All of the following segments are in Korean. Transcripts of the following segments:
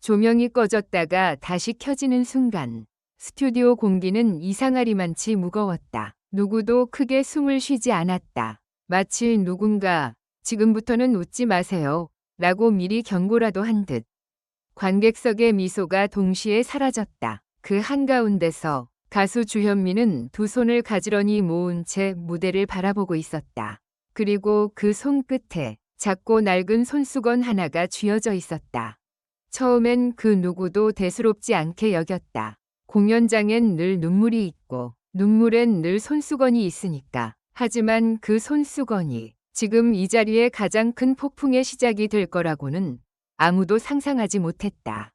조명이 꺼졌다가 다시 켜지는 순간 스튜디오 공기는 이상하리만치 무거웠다. 누구도 크게 숨을 쉬지 않았다. 마치 누군가 지금부터는 웃지 마세요 라고 미리 경고라도 한 듯. 관객석의 미소가 동시에 사라졌다. 그 한가운데서 가수 주현미는 두 손을 가지런히 모은 채 무대를 바라보고 있었다. 그리고 그 손끝에 작고 낡은 손수건 하나가 쥐어져 있었다. 처음엔 그 누구도 대수롭지 않게 여겼다. 공연장엔 늘 눈물이 있고 눈물엔 늘 손수건이 있으니까. 하지만 그 손수건이 지금 이 자리에 가장 큰 폭풍의 시작이 될 거라고는 아무도 상상하지 못했다.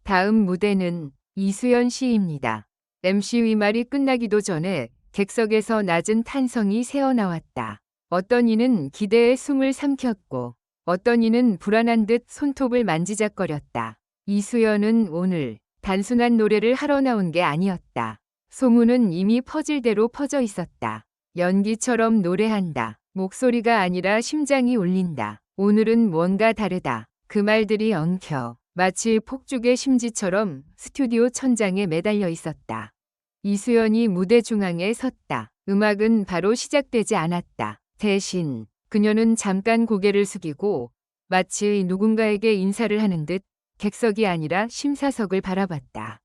다음 무대는 이수연 씨입니다. MC 위말이 끝나기도 전에 객석에서 낮은 탄성이 새어나왔다. 어떤 이는 기대에 숨을 삼켰고 어떤 이는 불안한 듯 손톱을 만지작거렸다. 이수연은 오늘 단순한 노래를 하러 나온 게 아니었다. 소문은 이미 퍼질 대로 퍼져 있었다. 연기처럼 노래한다. 목소리가 아니라 심장이 울린다. 오늘은 뭔가 다르다. 그 말들이 엉켜 마치 폭죽의 심지처럼 스튜디오 천장에 매달려 있었다. 이수연이 무대 중앙에 섰다. 음악은 바로 시작되지 않았다. 대신 그녀는 잠깐 고개를 숙이고 마치 누군가에게 인사를 하는 듯 객석이 아니라 심사석을 바라봤다.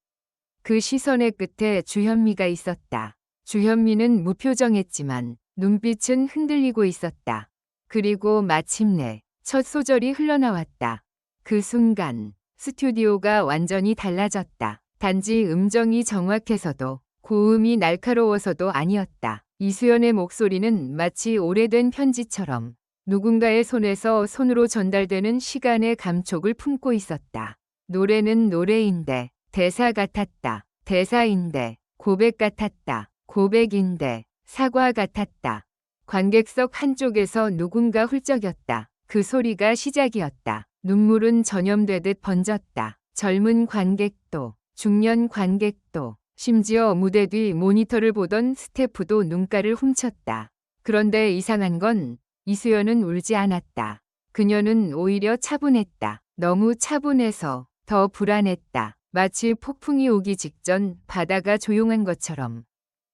그 시선의 끝에 주현미가 있었다. 주현미는 무표정했지만 눈빛은 흔들리고 있었다. 그리고 마침내 첫 소절이 흘러나왔다. 그 순간 스튜디오가 완전히 달라졌다. 단지 음정이 정확해서도 고음이 날카로워서도 아니었다. 이수연의 목소리는 마치 오래된 편지처럼 누군가의 손에서 손으로 전달되는 시간의 감촉을 품고 있었다. 노래는 노래인데 대사 같았다. 대사인데 고백 같았다. 고백인데 사과 같았다. 관객석 한쪽에서 누군가 훌쩍였다. 그 소리가 시작이었다. 눈물은 전염되듯 번졌다. 젊은 관객도, 중년 관객도, 심지어 무대 뒤 모니터를 보던 스태프도 눈가를 훔쳤다. 그런데 이상한 건 이수연은 울지 않았다. 그녀는 오히려 차분했다. 너무 차분해서 더 불안했다. 마치 폭풍이 오기 직전 바다가 조용한 것처럼.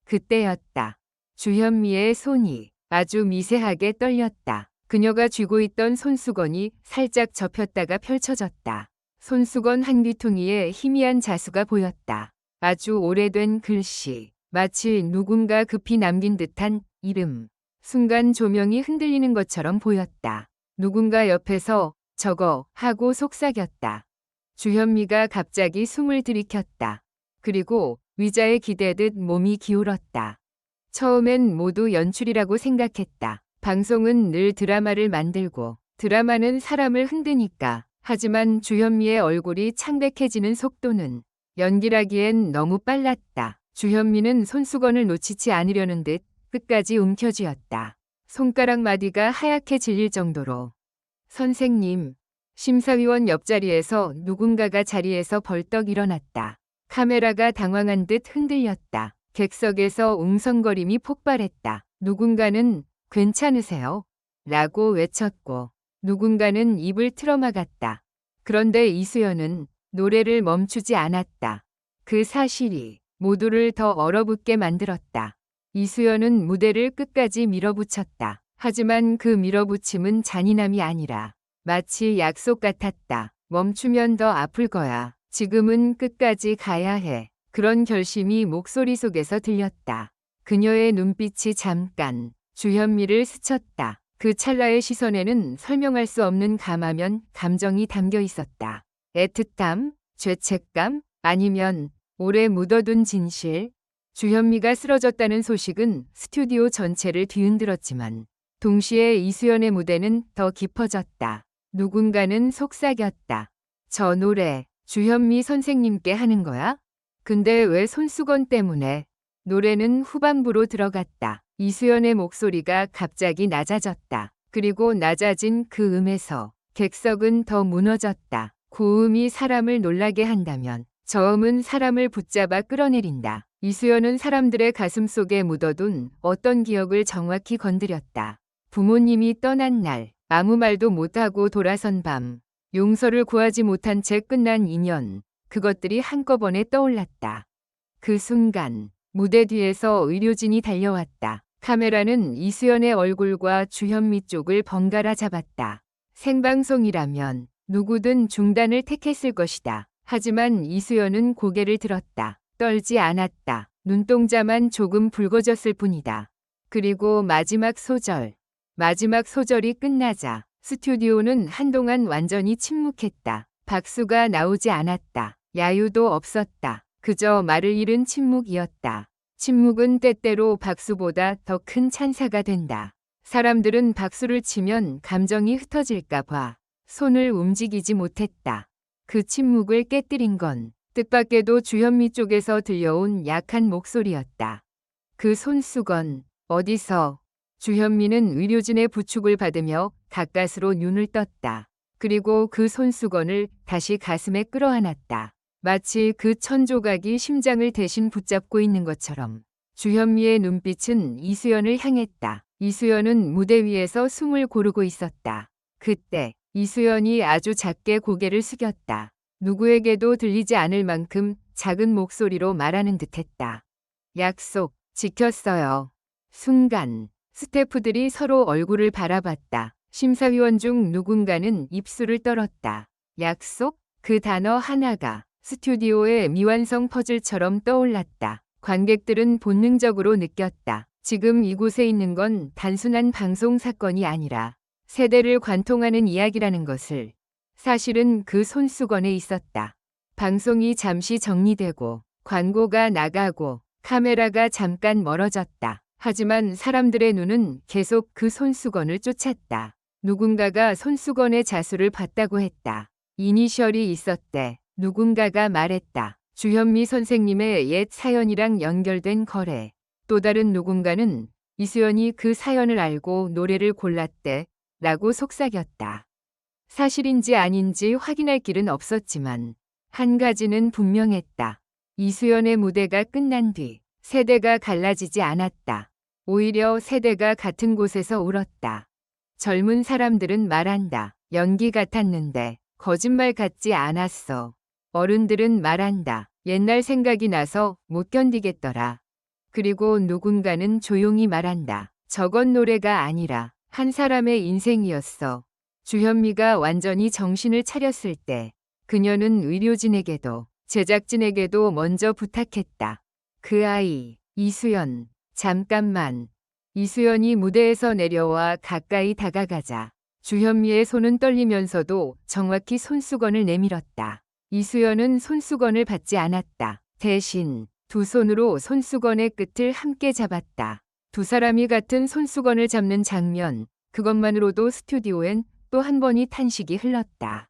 그때였다. 주현미의 손이 아주 미세하게 떨렸다. 그녀가 쥐고 있던 손수건이 살짝 접혔다가 펼쳐졌다. 손수건 한 귀퉁이에 희미한 자수가 보였다. 아주 오래된 글씨, 마치 누군가 급히 남긴 듯한 이름. 순간 조명이 흔들리는 것처럼 보였다. 누군가 옆에서 저거 하고 속삭였다. 주현미가 갑자기 숨을 들이켰다. 그리고 의자에 기대듯 몸이 기울었다. 처음엔 모두 연출이라고 생각했다. 방송은 늘 드라마를 만들고 드라마는 사람을 흔드니까. 하지만 주현미의 얼굴이 창백해지는 속도는 연기라기엔 너무 빨랐다. 주현미는 손수건을 놓치지 않으려는 듯 끝까지 움켜쥐었다. 손가락 마디가 하얗게 질릴 정도로. 선생님, 심사위원 옆자리에서 누군가가 자리에서 벌떡 일어났다. 카메라가 당황한 듯 흔들렸다. 객석에서 웅성거림이 폭발했다. 누군가는 괜찮으세요? 라고 외쳤고 누군가는 입을 틀어막았다. 그런데 이수연은 노래를 멈추지 않았다. 그 사실이 모두를 더 얼어붙게 만들었다. 이수연은 무대를 끝까지 밀어붙였다. 하지만 그 밀어붙임은 잔인함이 아니라 마치 약속 같았다. 멈추면 더 아플 거야. 지금은 끝까지 가야 해. 그런 결심이 목소리 속에서 들렸다. 그녀의 눈빛이 잠깐 주현미를 스쳤다. 그 찰나의 시선에는 설명할 수 없는 감하면 감정이 담겨 있었다. 애틋함, 죄책감, 아니면 오래 묻어둔 진실. 주현미가 쓰러졌다는 소식은 스튜디오 전체를 뒤흔들었지만 동시에 이수연의 무대는 더 깊어졌다. 누군가는 속삭였다. 저 노래 주현미 선생님께 하는 거야? 근데 왜 손수건 때문에? 노래는 후반부로 들어갔다. 이수연의 목소리가 갑자기 낮아졌다. 그리고 낮아진 그 음에서 객석은 더 무너졌다. 고음이 사람을 놀라게 한다면 저음은 사람을 붙잡아 끌어내린다. 이수연은 사람들의 가슴 속에 묻어둔 어떤 기억을 정확히 건드렸다. 부모님이 떠난 날, 아무 말도 못하고 돌아선 밤, 용서를 구하지 못한 채 끝난 인연, 그것들이 한꺼번에 떠올랐다. 그 순간 무대 뒤에서 의료진이 달려왔다. 카메라는 이수연의 얼굴과 주현미 쪽을 번갈아 잡았다. 생방송이라면 누구든 중단을 택했을 것이다. 하지만 이수연은 고개를 들었다. 떨지 않았다. 눈동자만 조금 붉어졌을 뿐이다. 그리고 마지막 소절이 끝나자 스튜디오는 한동안 완전히 침묵했다. 박수가 나오지 않았다. 야유도 없었다. 그저 말을 잃은 침묵이었다. 침묵은 때때로 박수보다 더 큰 찬사가 된다. 사람들은 박수를 치면 감정이 흩어질까 봐 손을 움직이지 못했다. 그 침묵을 깨뜨린 건 뜻밖에도 주현미 쪽에서 들려온 약한 목소리였다. 그 손수건, 어디서? 주현미는 의료진의 부축을 받으며 가까스로 눈을 떴다. 그리고 그 손수건을 다시 가슴에 끌어안았다. 마치 그 천조각이 심장을 대신 붙잡고 있는 것처럼. 주현미의 눈빛은 이수연을 향했다. 이수연은 무대 위에서 숨을 고르고 있었다. 그때 이수연이 아주 작게 고개를 숙였다. 누구에게도 들리지 않을 만큼 작은 목소리로 말하는 듯했다. 약속 지켰어요. 순간 스태프들이 서로 얼굴을 바라봤다. 심사위원 중 누군가는 입술을 떨었다. 약속? 그 단어 하나가 스튜디오의 미완성 퍼즐처럼 떠올랐다. 관객들은 본능적으로 느꼈다. 지금 이곳에 있는 건 단순한 방송 사건이 아니라 세대를 관통하는 이야기라는 것을. 사실은 그 손수건에 있었다. 방송이 잠시 정리되고 광고가 나가고 카메라가 잠깐 멀어졌다. 하지만 사람들의 눈은 계속 그 손수건을 쫓았다. 누군가가 손수건의 자수를 봤다고 했다. 이니셜이 있었대. 누군가가 말했다. 주현미 선생님의 옛 사연이랑 연결된 거래. 또 다른 누군가는 이수연이 그 사연을 알고 노래를 골랐대 라고 속삭였다. 사실인지 아닌지 확인할 길은 없었지만 한 가지는 분명했다. 이수연의 무대가 끝난 뒤 세대가 갈라지지 않았다. 오히려 세대가 같은 곳에서 울었다. 젊은 사람들은 말한다. 연기 같았는데 거짓말 같지 않았어. 어른들은 말한다. 옛날 생각이 나서 못 견디겠더라. 그리고 누군가는 조용히 말한다. 저건 노래가 아니라 한 사람의 인생이었어. 주현미가 완전히 정신을 차렸을 때 그녀는 의료진에게도 제작진에게도 먼저 부탁했다. 그 아이, 이수연, 잠깐만. 이수연이 무대에서 내려와 가까이 다가가자 주현미의 손은 떨리면서도 정확히 손수건을 내밀었다. 이수연은 손수건을 받지 않았다. 대신 두 손으로 손수건의 끝을 함께 잡았다. 두 사람이 같은 손수건을 잡는 장면, 그것만으로도 스튜디오엔 또 한 번이 탄식이 흘렀다.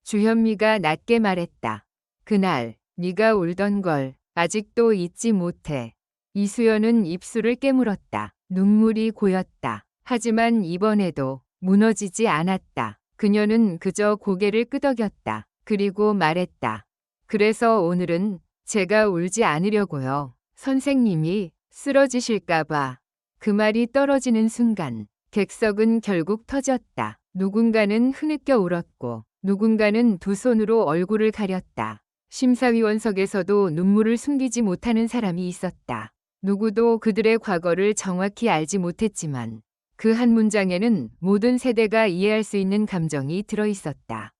주현미가 낮게 말했다. 그날 네가 울던 걸 아직도 잊지 못해. 이수연은 입술을 깨물었다. 눈물이 고였다. 하지만 이번에도 무너지지 않았다. 그녀는 그저 고개를 끄덕였다. 그리고 말했다. 그래서 오늘은 제가 울지 않으려고요. 선생님이 쓰러지실까봐. 그 말이 떨어지는 순간 객석은 결국 터졌다. 누군가는 흐느껴 울었고 누군가는 두 손으로 얼굴을 가렸다. 심사위원석에서도 눈물을 숨기지 못하는 사람이 있었다. 누구도 그들의 과거를 정확히 알지 못했지만 그 한 문장에는 모든 세대가 이해할 수 있는 감정이 들어있었다.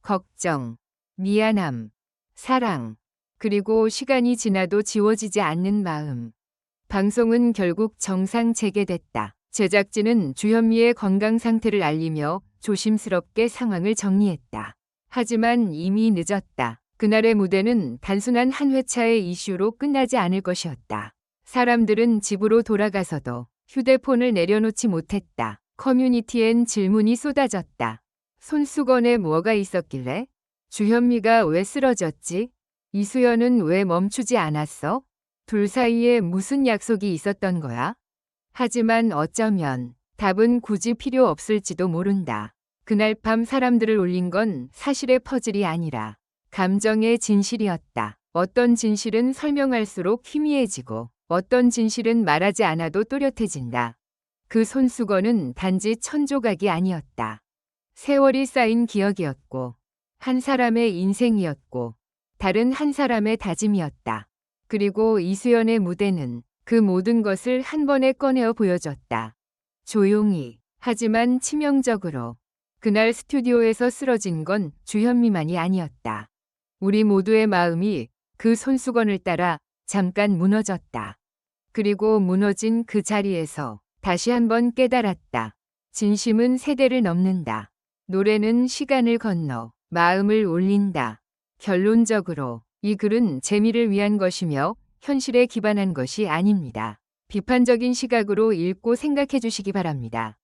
걱정, 미안함, 사랑, 그리고 시간이 지나도 지워지지 않는 마음. 방송은 결국 정상 재개됐다. 제작진은 주현미의 건강 상태를 알리며 조심스럽게 상황을 정리했다. 하지만 이미 늦었다. 그날의 무대는 단순한 한 회차의 이슈로 끝나지 않을 것이었다. 사람들은 집으로 돌아가서도 휴대폰을 내려놓지 못했다. 커뮤니티엔 질문이 쏟아졌다. 손수건에 뭐가 있었길래? 주현미가 왜 쓰러졌지? 이수연은 왜 멈추지 않았어? 둘 사이에 무슨 약속이 있었던 거야? 하지만 어쩌면 답은 굳이 필요 없을지도 모른다. 그날 밤 사람들을 울린 건 사실의 퍼즐이 아니라 감정의 진실이었다. 어떤 진실은 설명할수록 희미해지고 어떤 진실은 말하지 않아도 또렷해진다. 그 손수건은 단지 천조각이 아니었다. 세월이 쌓인 기억이었고, 한 사람의 인생이었고, 다른 한 사람의 다짐이었다. 그리고 이수연의 무대는 그 모든 것을 한 번에 꺼내어 보여줬다. 조용히, 하지만 치명적으로. 그날 스튜디오에서 쓰러진 건 주현미만이 아니었다. 우리 모두의 마음이 그 손수건을 따라 잠깐 무너졌다. 그리고 무너진 그 자리에서 다시 한번 깨달았다. 진심은 세대를 넘는다. 노래는 시간을 건너 마음을 울린다. 결론적으로 이 글은 재미를 위한 것이며 현실에 기반한 것이 아닙니다. 비판적인 시각으로 읽고 생각해 주시기 바랍니다.